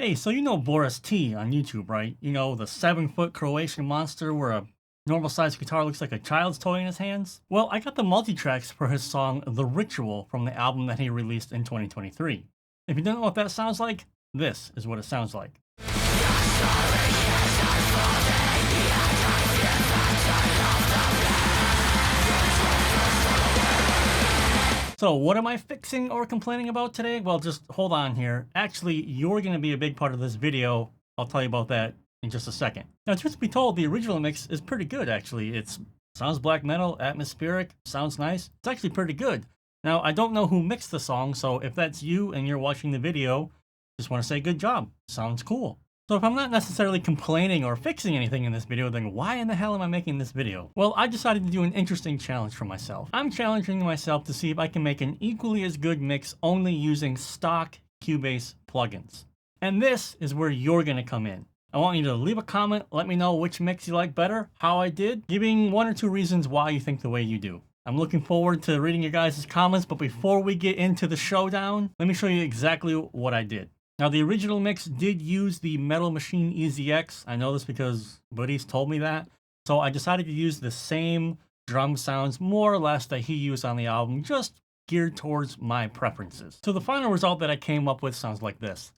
Hey, so you know BorisT on YouTube, right? You know, the 7-foot Croatian monster where a normal-sized guitar looks like a child's toy in his hands? Well, I got the multi-tracks for his song The Ritual from the album that he released in 2023. If you don't know what that sounds like, this is what it sounds like. So what am I fixing or complaining about today? Well, just hold on here. Actually, you're going to be a big part of this video. I'll tell you about that in just a second. Now, truth be told, the original mix is pretty good, actually. It sounds black metal, atmospheric, sounds nice. It's actually pretty good. Now, I don't know who mixed the song, so if that's you and you're watching the video, just want to say good job. Sounds cool. So if I'm not necessarily complaining or fixing anything in this video, then why in the hell am I making this video? Well, I decided to do an interesting challenge for myself. I'm challenging myself to see if I can make an equally as good mix only using stock Cubase plugins. And this is where you're going to come in. I want you to leave a comment, let me know which mix you like better, how I did, giving 1 or 2 reasons why you think the way you do. I'm looking forward to reading your guys' comments, but before we get into the showdown, let me show you exactly what I did. Now, the original mix did use the Metal Machine EZX. I know this because BorisT told me that. So I decided to use the same drum sounds, more or less, that he used on the album, just geared towards my preferences. So the final result that I came up with sounds like this.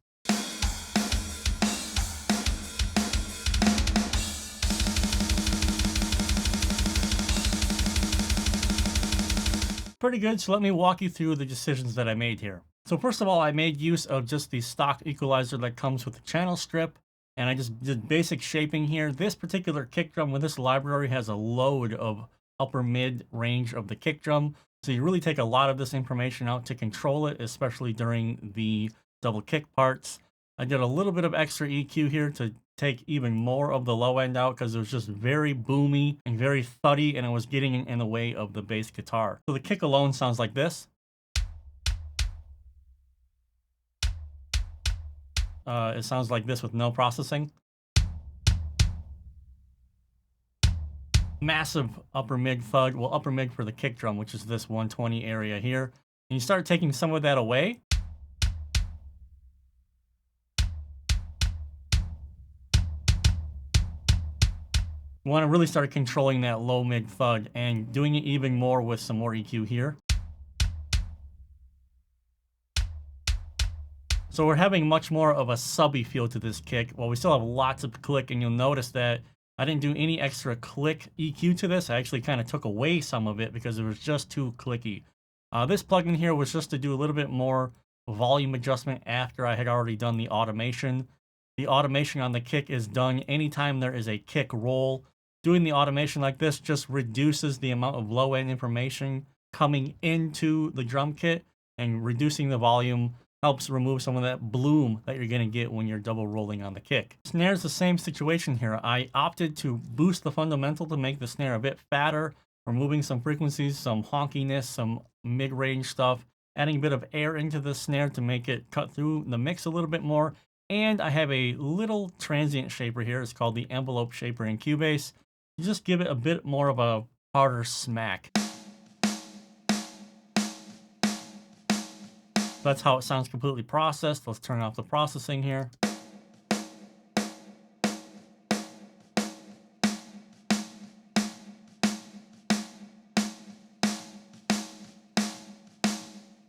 Pretty good, so let me walk you through the decisions that I made here. So first of all, I made use of just the stock equalizer that comes with the channel strip, and I just did basic shaping here. This particular kick drum with this library has a load of upper mid range of the kick drum, so you really take a lot of this information out to control it, especially during the double kick parts. I did a little bit of extra EQ here to take even more of the low end out because it was just very boomy and very thuddy, and it was getting in the way of the bass guitar. So the kick alone sounds like this. It sounds like this with no processing. Massive upper mid thud, well, upper mid for the kick drum, which is this 120 area here. And you start taking some of that away. You want to really start controlling that low mid thud and doing it even more with some more EQ here. So we're having much more of a subby feel to this kick. Well, we still have lots of click, and you'll notice that I didn't do any extra click EQ to this. I actually kind of took away some of it because it was just too clicky. This plugin here was just to do a little bit more volume adjustment after I had already done the automation. The automation on the kick is done anytime there is a kick roll. Doing the automation like this just reduces the amount of low-end information coming into the drum kit, and reducing the volume helps remove some of that bloom that you're going to get when you're double rolling on the kick. Snare's the same situation here. I opted to boost the fundamental to make the snare a bit fatter, removing some frequencies, some honkiness, some mid-range stuff, adding a bit of air into the snare to make it cut through the mix a little bit more. And I have a little transient shaper here. It's called the envelope shaper in Cubase. You just give it a bit more of a harder smack. That's how it sounds completely processed. Let's turn off the processing here.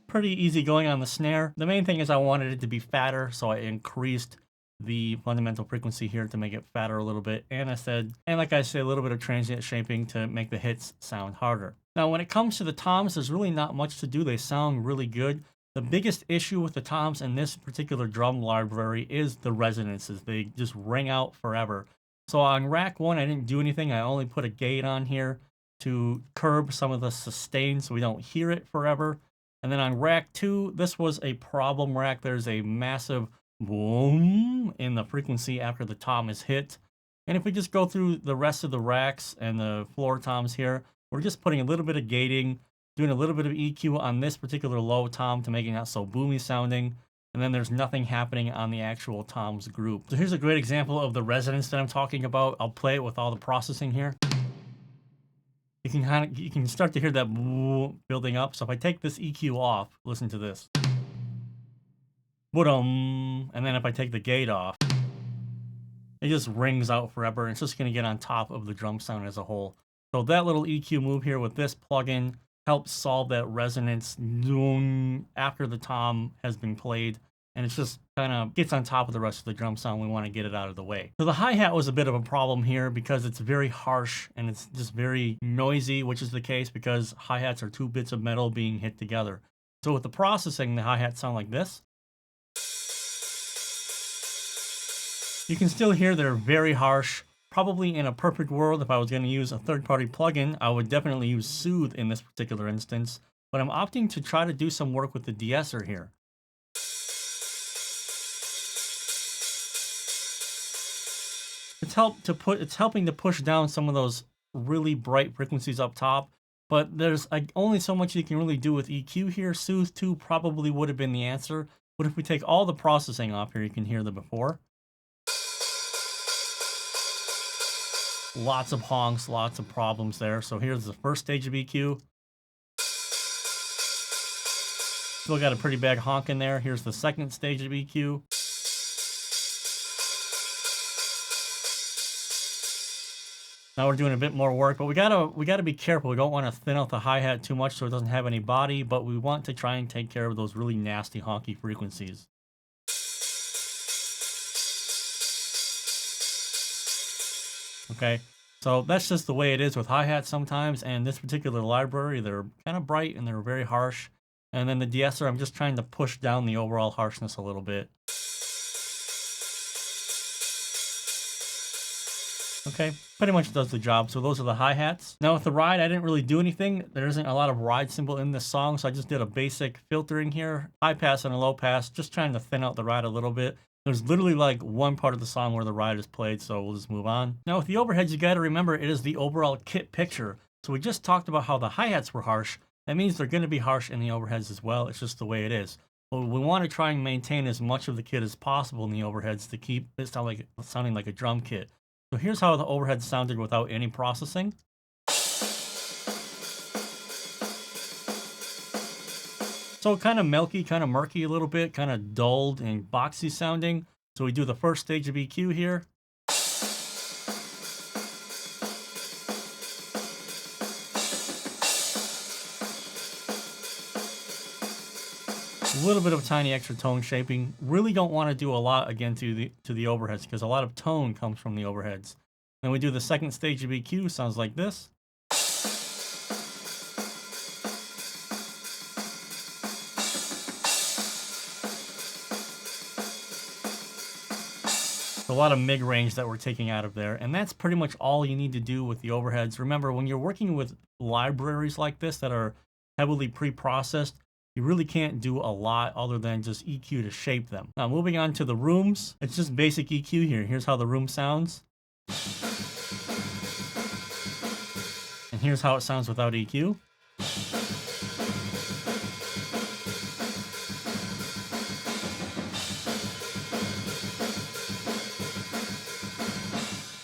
Pretty easy going on the snare. The main thing is I wanted it to be fatter, so I increased the fundamental frequency here to make it fatter a little bit. And like I said, a little bit of transient shaping to make the hits sound harder. Now, when it comes to the toms, there's really not much to do. They sound really good. The biggest issue with the toms in this particular drum library is the resonances. They just ring out forever. So on rack 1, I didn't do anything. I only put a gate on here to curb some of the sustain so we don't hear it forever. And then on rack 2, this was a problem rack. There's a massive boom in the frequency after the tom is hit. And if we just go through the rest of the racks and the floor toms here, we're just putting a little bit of gating, doing a little bit of EQ on this particular low tom to make it not so boomy sounding, and then there's nothing happening on the actual toms group. So here's a great example of the resonance that I'm talking about. I'll play it with all the processing here. You can start to hear that building up. So if I take this EQ off, listen to this. and then if I take the gate off, it just rings out forever, and it's just going to get on top of the drum sound as a whole. So that little EQ move here with this plugin helps solve that resonance after the tom has been played, and it's just kind of gets on top of the rest of the drum sound. We want to get it out of the way. So the hi-hat was a bit of a problem here because it's very harsh and it's just very noisy, which is the case because hi-hats are 2 bits of metal being hit together. So with the processing, the hi-hats sound like this. You can still hear they're very harsh. Probably in a perfect world, if I was going to use a third-party plugin, I would definitely use Soothe in this particular instance, but I'm opting to try to do some work with the de-esser here. It's helping to push down some of those really bright frequencies up top, but there's only so much you can really do with EQ here. Soothe 2 probably would have been the answer, but if we take all the processing off here, you can hear the before. Lots of honks, lots of problems there. So here's the first stage of EQ. Still got a pretty bad honk in there. Here's the second stage of EQ. Now we're doing a bit more work, but we gotta be careful. We don't want to thin out the hi-hat too much so it doesn't have any body, but we want to try and take care of those really nasty honky frequencies. Okay, so that's just the way it is with hi-hats sometimes, and this particular library, they're kind of bright and they're very harsh. And then the de-esser, I'm just trying to push down the overall harshness a little bit. Okay, pretty much does the job. So those are the hi-hats. Now with the ride, I didn't really do anything. There isn't a lot of ride cymbal in this song, so I just did a basic filtering here, high pass and a low pass, just trying to thin out the ride a little bit. There's literally like one part of the song where the ride is played, so we'll just move on. Now with the overheads, you gotta remember it is the overall kit picture. So we just talked about how the hi-hats were harsh. That means they're gonna be harsh in the overheads as well. It's just the way it is. But we want to try and maintain as much of the kit as possible in the overheads to keep it sounding like a drum kit. So here's how the overhead sounded without any processing. So kind of milky, kind of murky a little bit, kind of dulled and boxy sounding. So we do the first stage of EQ here. A little bit of tiny extra tone shaping. Really don't want to do a lot again to the overheads because a lot of tone comes from the overheads. Then we do the second stage of EQ, sounds like this. A lot of mid-range that we're taking out of there, and that's pretty much all you need to do with the overheads. Remember, when you're working with libraries like this that are heavily pre-processed, you really can't do a lot other than just EQ to shape them. Now moving on to the rooms, it's just basic EQ here. Here's how the room sounds. And here's how it sounds without EQ.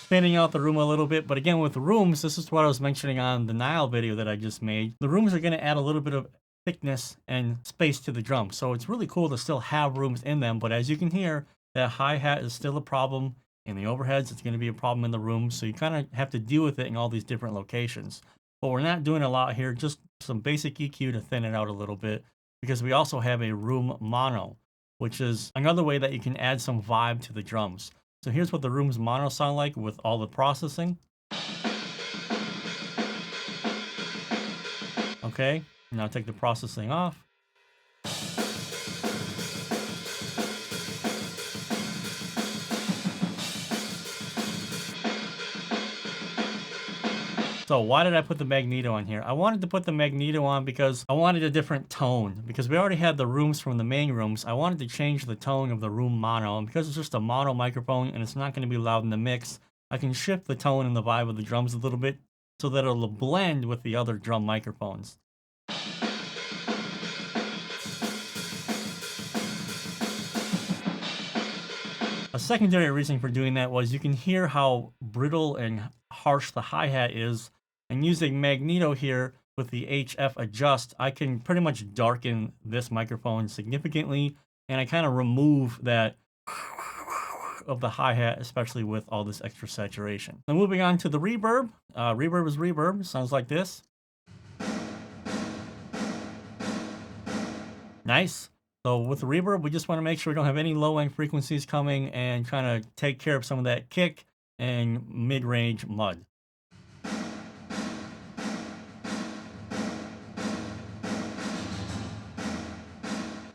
Thinning out the room a little bit, but again with the rooms, this is what I was mentioning on the Nile video that I just made. The rooms are going to add a little bit of thickness and space to the drum, so it's really cool to still have rooms in them, but as you can hear, that hi-hat is still a problem in the overheads. It's going to be a problem in the rooms, so you kind of have to deal with it in all these different locations. But we're not doing a lot here, just some basic EQ to thin it out a little bit, because we also have a room mono, which is another way that you can add some vibe to the drums. So here's what the room's mono sound like with all the processing. Okay, now take the processing off. So why did I put the magneto on here? I wanted to put the magneto on because I wanted a different tone. Because we already had the rooms from the main rooms, I wanted to change the tone of the room mono. And because it's just a mono microphone and it's not going to be loud in the mix, I can shift the tone and the vibe of the drums a little bit so that it'll blend with the other drum microphones. A secondary reason for doing that was you can hear how brittle and harsh the hi-hat is, and using magneto here with the HF adjust, I can pretty much darken this microphone significantly and I kind of remove that of the hi-hat, especially with all this extra saturation. Now moving on to the reverb. Reverb is reverb. Sounds like this. Nice. So with the reverb, we just want to make sure we don't have any low-end frequencies coming and kind of take care of some of that kick and mid-range mud.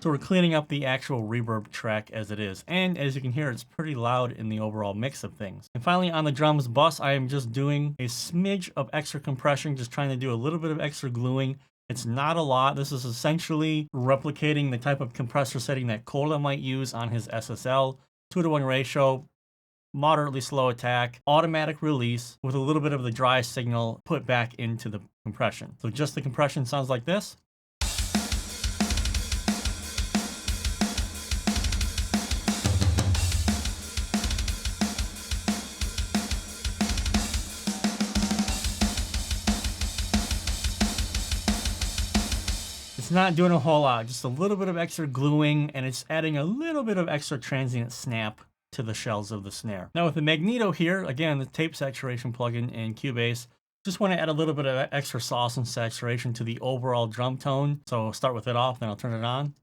So we're cleaning up the actual reverb track as it is. And as you can hear, it's pretty loud in the overall mix of things. And finally, on the drums bus, I am just doing a smidge of extra compression, just trying to do a little bit of extra gluing. It's not a lot. This is essentially replicating the type of compressor setting that Kola might use on his SSL. 2-to-1 ratio, moderately slow attack, automatic release with a little bit of the dry signal put back into the compression. So just the compression sounds like this. It's not doing a whole lot, just a little bit of extra gluing, and it's adding a little bit of extra transient snap to the shells of the snare. Now with the magneto here, again, the tape saturation plugin in Cubase, just want to add a little bit of extra sauce and saturation to the overall drum tone. So I'll start with it off, then I'll turn it on.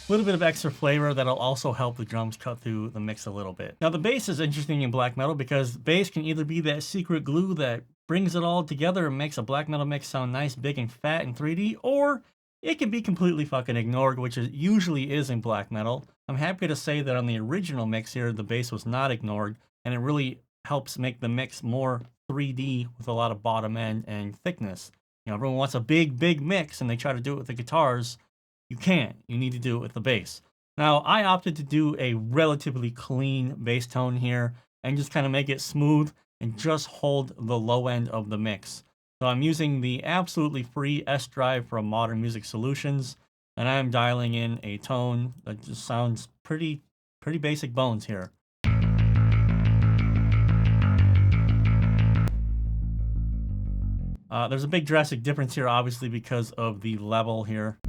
A little bit of extra flavor that'll also help the drums cut through the mix a little bit. Now the bass is interesting in black metal because bass can either be that secret glue that brings it all together and makes a black metal mix sound nice, big, and fat in 3D, or it can be completely fucking ignored, which it usually is in black metal. I'm happy to say that on the original mix here, the bass was not ignored, and it really helps make the mix more 3D with a lot of bottom end and thickness. You know, everyone wants a big, big mix, and they try to do it with the guitars. You can't. You need to do it with the bass. Now, I opted to do a relatively clean bass tone here and just kind of make it smooth and just hold the low end of the mix. So I'm using the absolutely free S drive from Modern Music Solutions, and I'm dialing in a tone that just sounds pretty basic bones here. There's a big drastic difference here, obviously, because of the level here.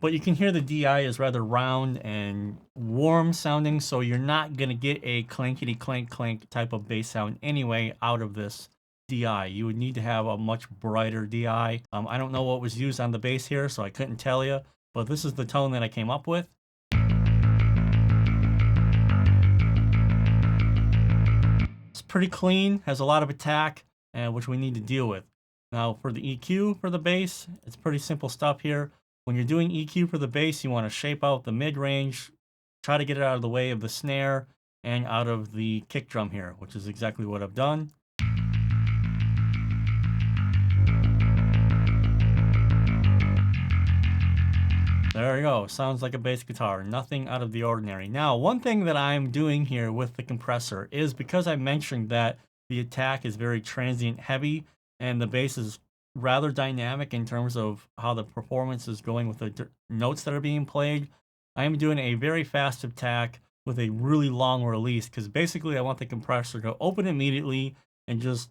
But you can hear the DI is rather round and warm sounding, so you're not going to get a clankety clank clank type of bass sound anyway out of this DI. You would need to have a much brighter DI. I don't know what was used on the bass here, so I couldn't tell you, but this is the tone that I came up with. It's pretty clean, has a lot of attack, which we need to deal with. Now for the EQ for the bass, it's pretty simple stuff here. When you're doing EQ for the bass, you want to shape out the mid-range, try to get it out of the way of the snare and out of the kick drum here, which is exactly what I've done. There you go. Sounds like a bass guitar. Nothing out of the ordinary. Now, one thing that I'm doing here with the compressor is because I mentioned that the attack is very transient heavy and the bass is rather dynamic in terms of how the performance is going with the notes that are being played. I am doing a very fast attack with a really long release because basically I want the compressor to open immediately and just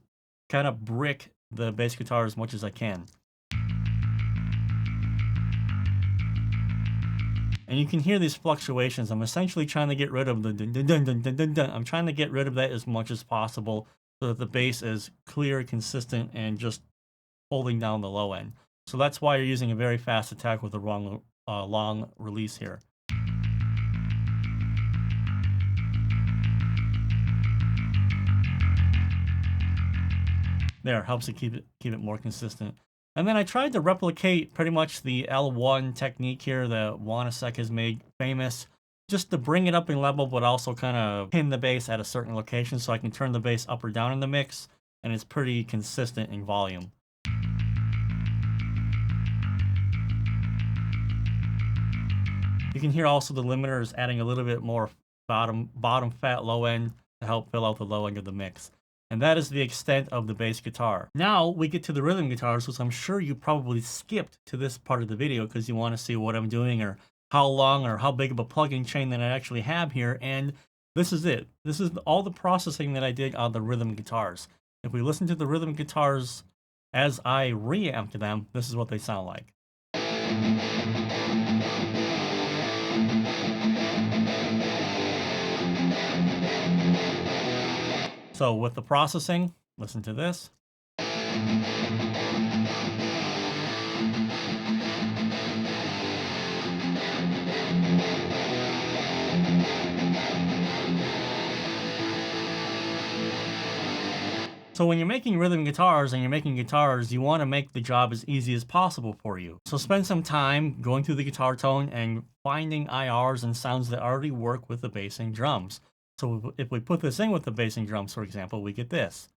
kind of brick the bass guitar as much as I can. And you can hear these fluctuations. I'm essentially trying to get rid of the dun dun dun dun dun dun dun. I'm trying to get rid of that as much as possible so that the bass is clear, consistent, and just holding down the low end. So that's why you're using a very fast attack with a long release here. There, helps to keep it more consistent. And then I tried to replicate pretty much the L1 technique here that Wanasek has made famous, just to bring it up in level, but also kind of pin the bass at a certain location so I can turn the bass up or down in the mix, and it's pretty consistent in volume. You can hear also the limiter is adding a little bit more bottom fat low end to help fill out the low end of the mix. And that is the extent of the bass guitar. Now we get to the rhythm guitars, which I'm sure you probably skipped to this part of the video because you want to see what I'm doing or how long or how big of a plugin chain that I actually have here, and this is it. This is all the processing that I did on the rhythm guitars. If we listen to the rhythm guitars as I reamped them, this is what they sound like. So with the processing, listen to this. So when you're making rhythm guitars and you're making guitars, you want to make the job as easy as possible for you. So spend some time going through the guitar tone and finding IRs and sounds that already work with the bass and drums. So if we put this in with the bass and drums, for example, we get this.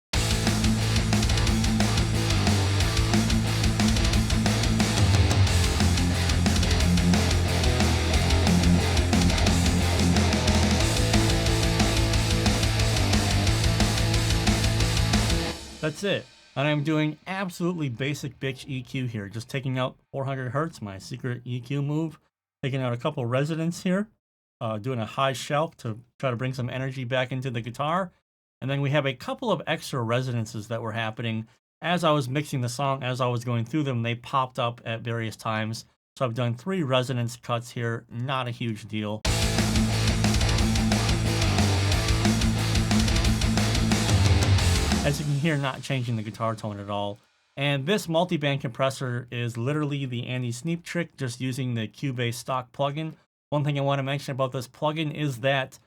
That's it. And I'm doing absolutely basic bitch EQ here, just taking out 400 Hertz, my secret EQ move, taking out a couple resonance here, doing a high shelf to try to bring some energy back into the guitar. And then we have a couple of extra resonances that were happening as I was mixing the song, as I was going through them, they popped up at various times. So I've done 3 resonance cuts here, not a huge deal. As you can hear, not changing the guitar tone at all. And this multi-band compressor is literally the anti-sneak trick, just using the Cubase stock plugin. One thing I want to mention about this plugin is that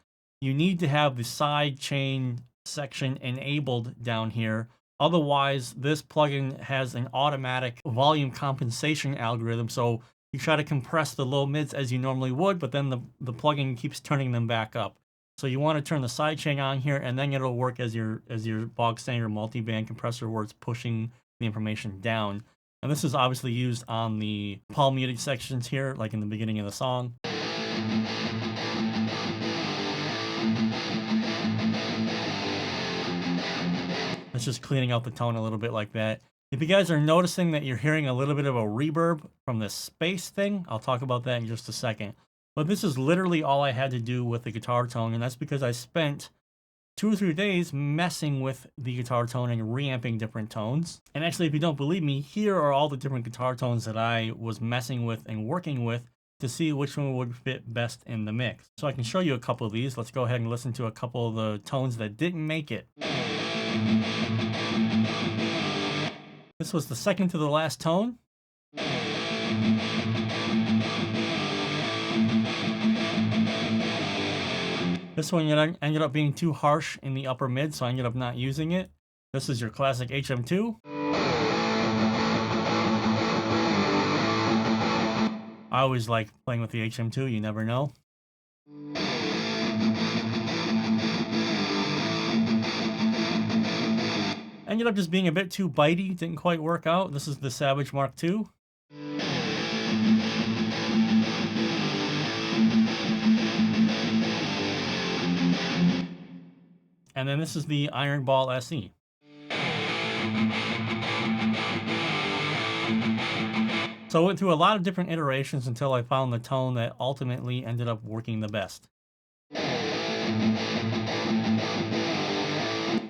you need to have the side chain section enabled down here. Otherwise, this plugin has an automatic volume compensation algorithm. So you try to compress the low mids as you normally would, but then the plugin keeps turning them back up. So you want to turn the sidechain on here, and then it'll work as your bog standard multi-band compressor where it's pushing the information down. And this is obviously used on the palm muted sections here, like in the beginning of the song. It's just cleaning out the tone a little bit like that. If you guys are noticing that you're hearing a little bit of a reverb from the space thing, I'll talk about that in just a second. But this is literally all I had to do with the guitar tone, and that's because I spent 2 or 3 days messing with the guitar tone and reamping different tones. And actually, if you don't believe me, here are all the different guitar tones that I was messing with and working with to see which one would fit best in the mix. So I can show you a couple of these. Let's go ahead and listen to a couple of the tones that didn't make it. This was the second to the last tone. This one ended up being too harsh in the upper mid, so I ended up not using it. This is your classic HM2. I always like playing with the HM2, you never know. Ended up just being a bit too bitey, didn't quite work out. This is the Savage Mark II. And then this is the Iron Ball SE. So I went through a lot of different iterations until I found the tone that ultimately ended up working the best.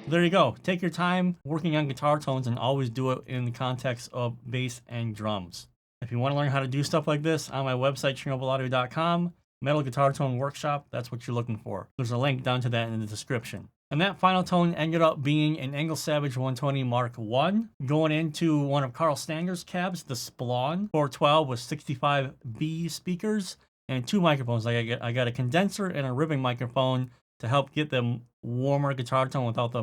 There you go. Take your time working on guitar tones and always do it in the context of bass and drums. If you want to learn how to do stuff like this, on my website, ChernobylAudio.com, Metal Guitar Tone Workshop, that's what you're looking for. There's a link down to that in the description. And that final tone ended up being an Engel Savage 120 Mark I, going into one of Carl Stanger's cabs, the Splawn 412 with 65B speakers and 2 microphones. I got a condenser and a ribbon microphone to help get the warmer guitar tone without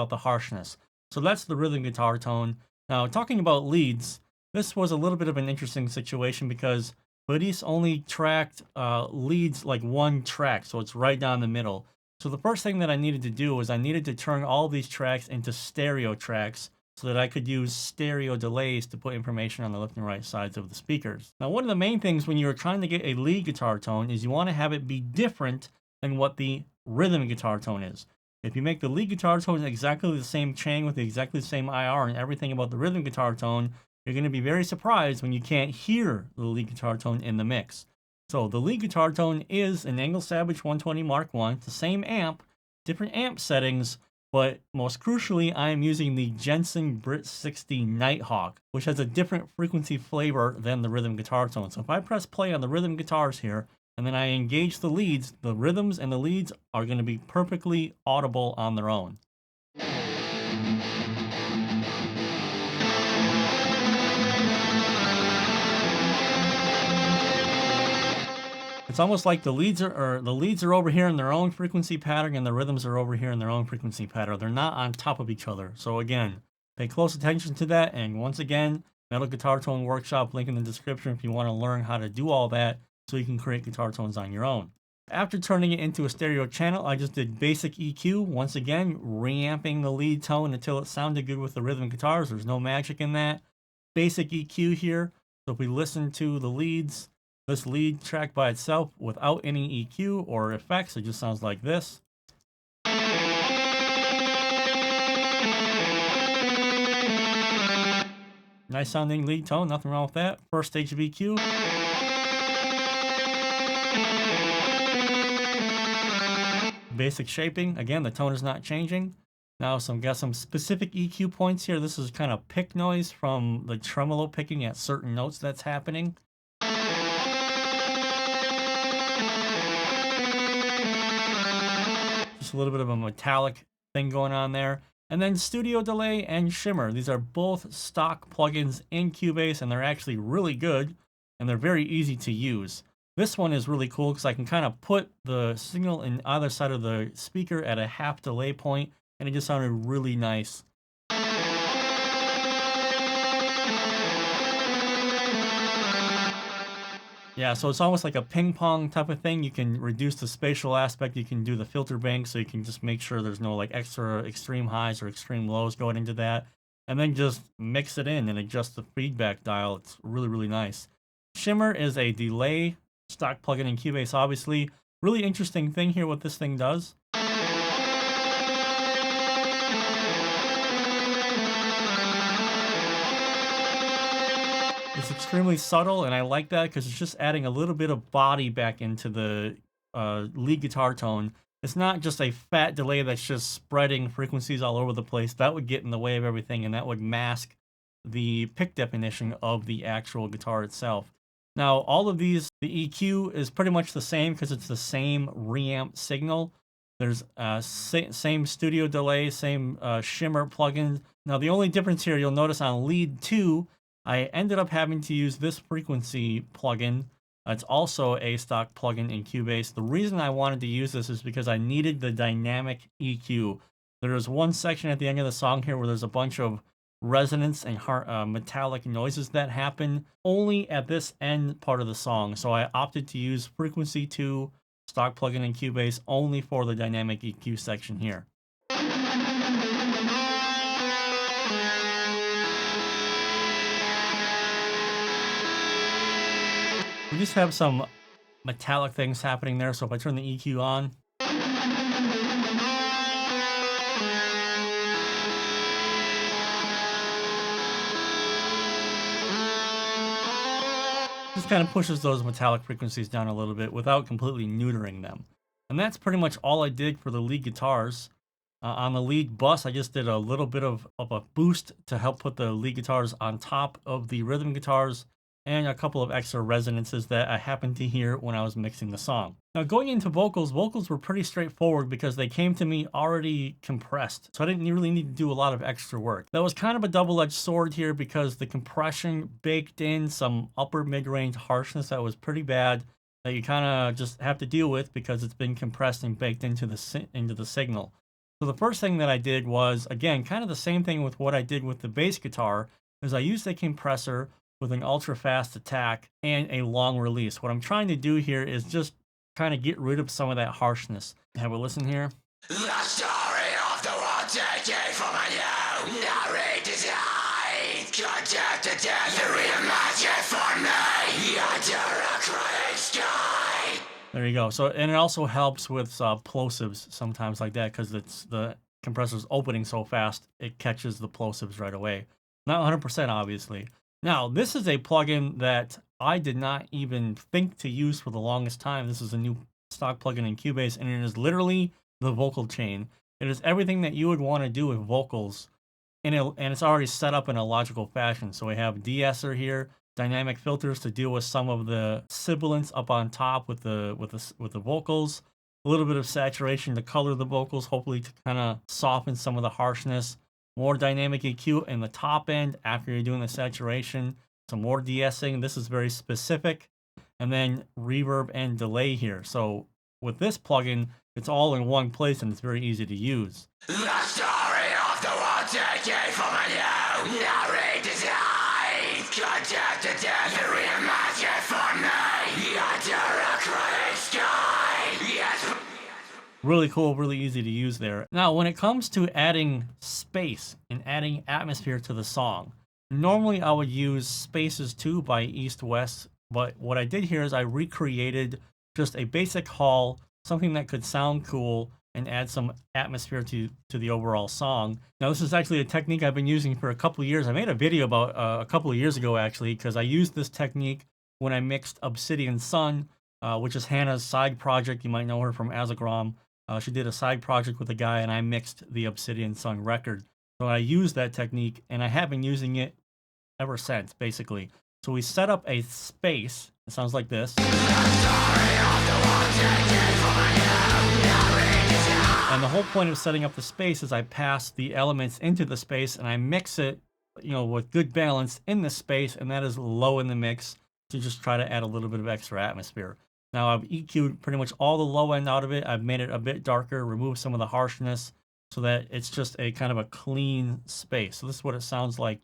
the harshness. So that's the rhythm guitar tone. Now, talking about leads, this was a little bit of an interesting situation because BorisT only tracked leads like 1 track, so it's right down the middle. So the first thing that I needed to do was I needed to turn all these tracks into stereo tracks so that I could use stereo delays to put information on the left and right sides of the speakers. Now, one of the main things when you're trying to get a lead guitar tone is you want to have it be different than what the rhythm guitar tone is. If you make the lead guitar tone exactly the same chain with exactly the same IR and everything about the rhythm guitar tone, you're going to be very surprised when you can't hear the lead guitar tone in the mix. So the lead guitar tone is an Angle Savage 120 Mark I. It's the same amp, different amp settings, but most crucially, I am using the Jensen Brit 60 Nighthawk, which has a different frequency flavor than the rhythm guitar tone. So if I press play on the rhythm guitars here, and then I engage the leads, the rhythms and the leads are going to be perfectly audible on their own. It's almost like the leads are over here in their own frequency pattern and the rhythms are over here in their own frequency pattern. They're not on top of each other. So again, pay close attention to that. And once again, Metal Guitar Tone Workshop, link in the description if you want to learn how to do all that so you can create guitar tones on your own. After turning it into a stereo channel, I just did basic EQ. Once again, reamping the lead tone until it sounded good with the rhythm guitars. There's no magic in that. Basic EQ here. So if we listen to the leads, this lead track by itself without any EQ or effects, it just sounds like this. Nice sounding lead tone, nothing wrong with that. First stage of EQ. Basic shaping, again, the tone is not changing. Now got some specific EQ points here. This is kind of pick noise from the tremolo picking at certain notes that's happening. Just a little bit of a metallic thing going on there. And then studio delay and shimmer. These are both stock plugins in Cubase, and they're actually really good, and they're very easy to use. This one is really cool because I can kind of put the signal in either side of the speaker at a half delay point, and it just sounded really nice. Yeah, so it's almost like a ping pong type of thing. You can reduce the spatial aspect. You can do the filter bank, so you can just make sure there's no like extra extreme highs or extreme lows going into that. And then just mix it in and adjust the feedback dial. It's really, really nice. Shimmer is a delay stock plugin in Cubase, obviously. Really interesting thing here, what this thing does. It's extremely subtle, and I like that because it's just adding a little bit of body back into the lead guitar tone. It's not just a fat delay that's just spreading frequencies all over the place. That would get in the way of everything, and that would mask the pick definition of the actual guitar itself. Now, all of these, the EQ is pretty much the same because it's the same reamp signal. There's same studio delay, same shimmer plugin. Now, the only difference here, you'll notice on lead 2, I ended up having to use this frequency plugin. It's also a stock plugin in Cubase. The reason I wanted to use this is because I needed the dynamic EQ. There's one section at the end of the song here where there's a bunch of resonance and metallic noises that happen only at this end part of the song. So I opted to use frequency 2 stock plugin in Cubase only for the dynamic EQ section here. We just have some metallic things happening there, so if I turn the EQ on, just kind of pushes those metallic frequencies down a little bit without completely neutering them. And that's pretty much all I did for the lead guitars. On the lead bus, I just did a little bit of a boost to help put the lead guitars on top of the rhythm guitars, and a couple of extra resonances that I happened to hear when I was mixing the song. Now going into vocals were pretty straightforward because they came to me already compressed, so I didn't really need to do a lot of extra work. That was kind of a double-edged sword here because the compression baked in some upper mid-range harshness that was pretty bad that you kind of just have to deal with because it's been compressed and baked into the signal. So the first thing that I did was, again, kind of the same thing with what I did with the bass guitar, is I used a compressor with an ultra fast attack and a long release. What I'm trying to do here is just kind of get rid of some of that harshness. Have a listen here. The story of the world taken from you, narrated I conducted death, you reimagine for me, under a gray sky. There you go. So, and it also helps with plosives sometimes like that because it's the compressor's opening so fast, it catches the plosives right away. Not 100% obviously. Now, this is a plugin that I did not even think to use for the longest time. This is a new stock plugin in Cubase, and it is literally the vocal chain. It is everything that you would want to do with vocals, and it's already set up in a logical fashion. So we have de-esser here, dynamic filters to deal with some of the sibilance up on top with the vocals, a little bit of saturation to color the vocals, hopefully to kind of soften some of the harshness. More dynamic EQ in the top end after you're doing the saturation. Some more de-essing. This is very specific. And then reverb and delay here. So with this plugin, it's all in one place and it's very easy to use. The story of the world taken from a new narrative design. Contact the death and reimagine for me. Under a gray sky. Yes. Really cool, really easy to use there. Now, when it comes to adding space and adding atmosphere to the song, normally I would use Spaces 2 by East West, but what I did here is I recreated just a basic hall, something that could sound cool and add some atmosphere to the overall song. Now, this is actually a technique I've been using for a couple of years. I made a video about a couple of years ago, actually, because I used this technique when I mixed Obsidian Sun, which is Hannah's side project. You might know her from Azagrom. She did a side project with a guy, and I mixed the Obsidian Sun record. So I used that technique, and I have been using it ever since, basically. So we set up a space. It sounds like this. And the whole point of setting up the space is I pass the elements into the space, and I mix it, with good balance in the space, and that is low in the mix to just try to add a little bit of extra atmosphere. Now I've EQ'd pretty much all the low end out of it. I've made it a bit darker, removed some of the harshness so that it's just a kind of a clean space. So this is what it sounds like.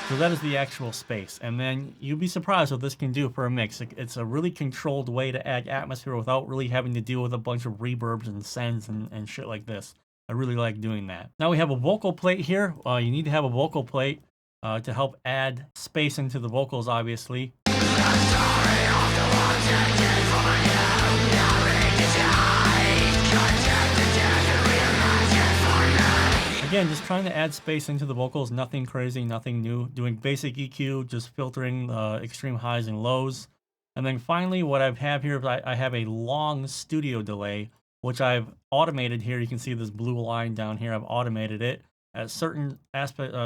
So that is the actual space, and then you'd be surprised what this can do for a mix. It's a really controlled way to add atmosphere without really having to deal with a bunch of reverbs and sends and shit like this. I really like doing that. Now we have a vocal plate here. You need to have a vocal plate to help add space into the vocals, obviously. Again, just trying to add space into the vocals, nothing crazy, nothing new. Doing basic EQ, just filtering extreme highs and lows. And then finally, what I have here is I have a long studio delay, which I've automated here. You can see this blue line down here. I've automated it at certain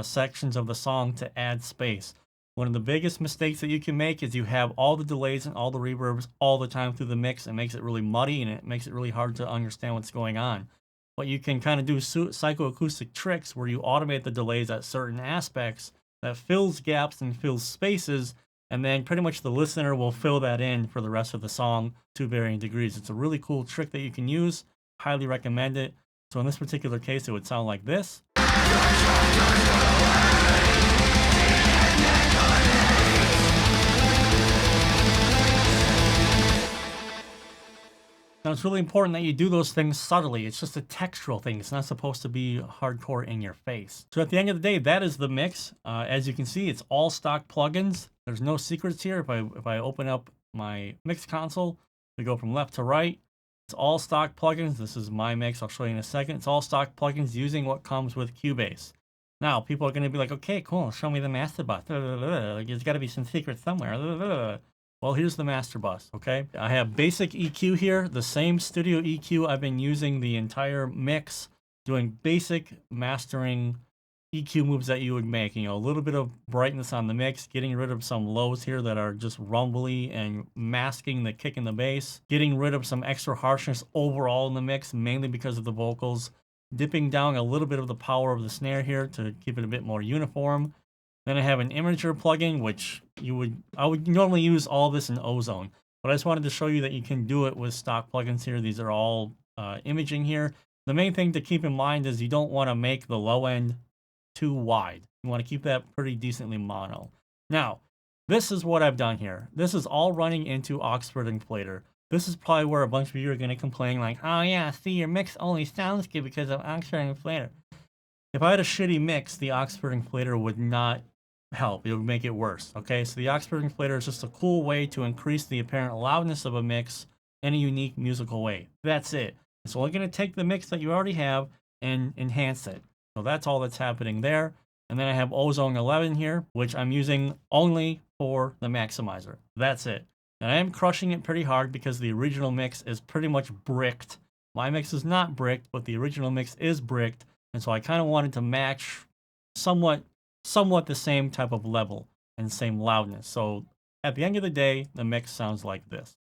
sections of the song to add space. One of the biggest mistakes that you can make is you have all the delays and all the reverbs all the time through the mix. It makes it really muddy and it makes it really hard to understand what's going on. But you can kind of do psychoacoustic tricks where you automate the delays at certain aspects that fills gaps and fills spaces, and then pretty much the listener will fill that in for the rest of the song to varying degrees. It's a really cool trick that you can use. Highly recommend it. So in this particular case, it would sound like this. Now, it's really important that you do those things subtly. It's just a textural thing. It's not supposed to be hardcore in your face. So at the end of the day, that is the mix. As you can see, it's all stock plugins. There's no secrets here. If I open up my mix console, we go from left to right. It's all stock plugins. This is my mix. I'll show you in a second. It's all stock plugins using what comes with Cubase. Now, people are going to be like, okay, cool. Show me the master bus. There's got to be some secrets somewhere. Well, here's the master bus, okay? I have basic EQ here, the same studio EQ I've been using the entire mix, doing basic mastering EQ moves that you would make. A little bit of brightness on the mix, getting rid of some lows here that are just rumbly and masking the kick and the bass, getting rid of some extra harshness overall in the mix, mainly because of the vocals, dipping down a little bit of the power of the snare here to keep it a bit more uniform. Then I have an imager plugin, which I would normally use all this in Ozone, but I just wanted to show you that you can do it with stock plugins here. These are all imaging here. The main thing to keep in mind is you don't want to make the low end too wide. You want to keep that pretty decently mono. Now, this is what I've done here. This is all running into Oxford Inflator. This is probably where a bunch of you are going to complain like, oh yeah, see, your mix only sounds good because of Oxford Inflator. If I had a shitty mix, the Oxford Inflator would not help. It would make it worse. Okay, so the Oxford Inflator is just a cool way to increase the apparent loudness of a mix in a unique musical way. That's it. It's only going to take the mix that you already have and enhance it. So that's all that's happening there. And then I have Ozone 11 here, which I'm using only for the maximizer. That's it. And I am crushing it pretty hard because the original mix is pretty much bricked. My mix is not bricked, but the original mix is bricked. And so I kind of wanted to match somewhat the same type of level and same loudness. So at the end of the day, the mix sounds like this.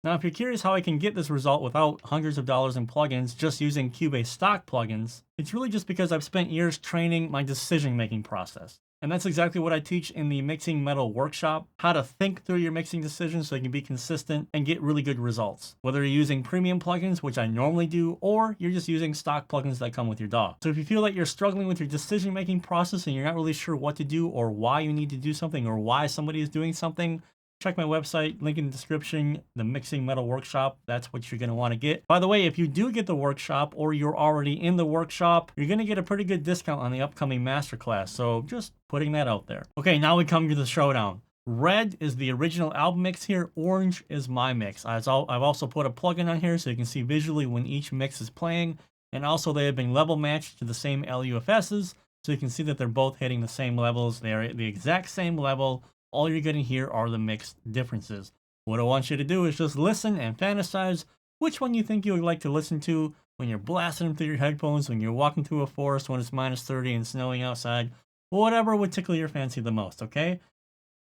Now, if you're curious how I can get this result without hundreds of dollars in plugins, just using Cubase stock plugins, it's really just because I've spent years training my decision-making process. And that's exactly what I teach in the Mixing Metal workshop, how to think through your mixing decisions so you can be consistent and get really good results. Whether you're using premium plugins, which I normally do, or you're just using stock plugins that come with your DAW. So if you feel like you're struggling with your decision-making process and you're not really sure what to do or why you need to do something or why somebody is doing something, check my website, link in the description, the Mixing Metal workshop. That's what you're going to want to get. By the way, if you do get the workshop or you're already in the workshop, you're going to get a pretty good discount on the upcoming masterclass. So just putting that out there. Okay, now we come to the Showdown. Red is the original album mix here. Orange is my mix. I've also put a plugin on here so you can see visually when each mix is playing. And also they have been level matched to the same LUFSs. So you can see that they're both hitting the same levels. They're at the exact same level. All you're going to hear are the mixed differences. What I want you to do is just listen and fantasize which one you think you would like to listen to when you're blasting them through your headphones, when you're walking through a forest when it's minus 30 and snowing outside, whatever would tickle your fancy the most, okay?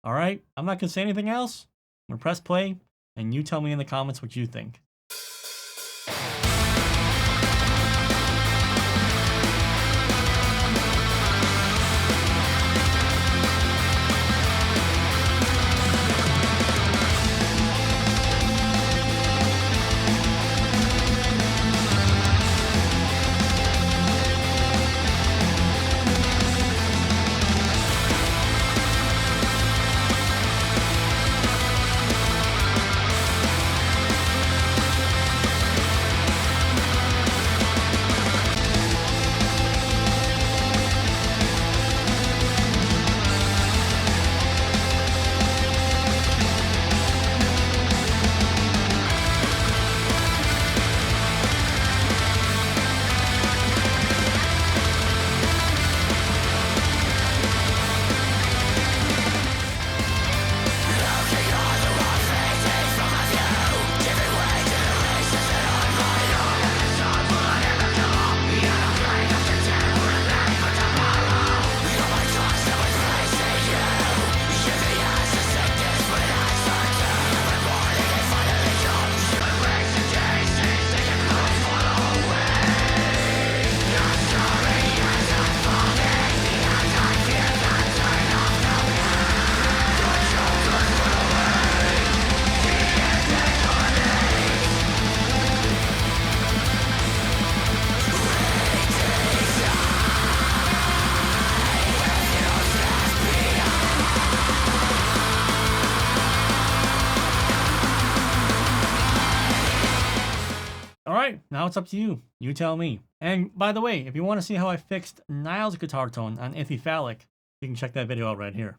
All right, I'm not going to say anything else. I'm going to press play, and you tell me in the comments what you think. Alright, now it's up to you. You tell me. And by the way, if you want to see how I fixed Niall's guitar tone on Ichthyphallic, you can check that video out right here.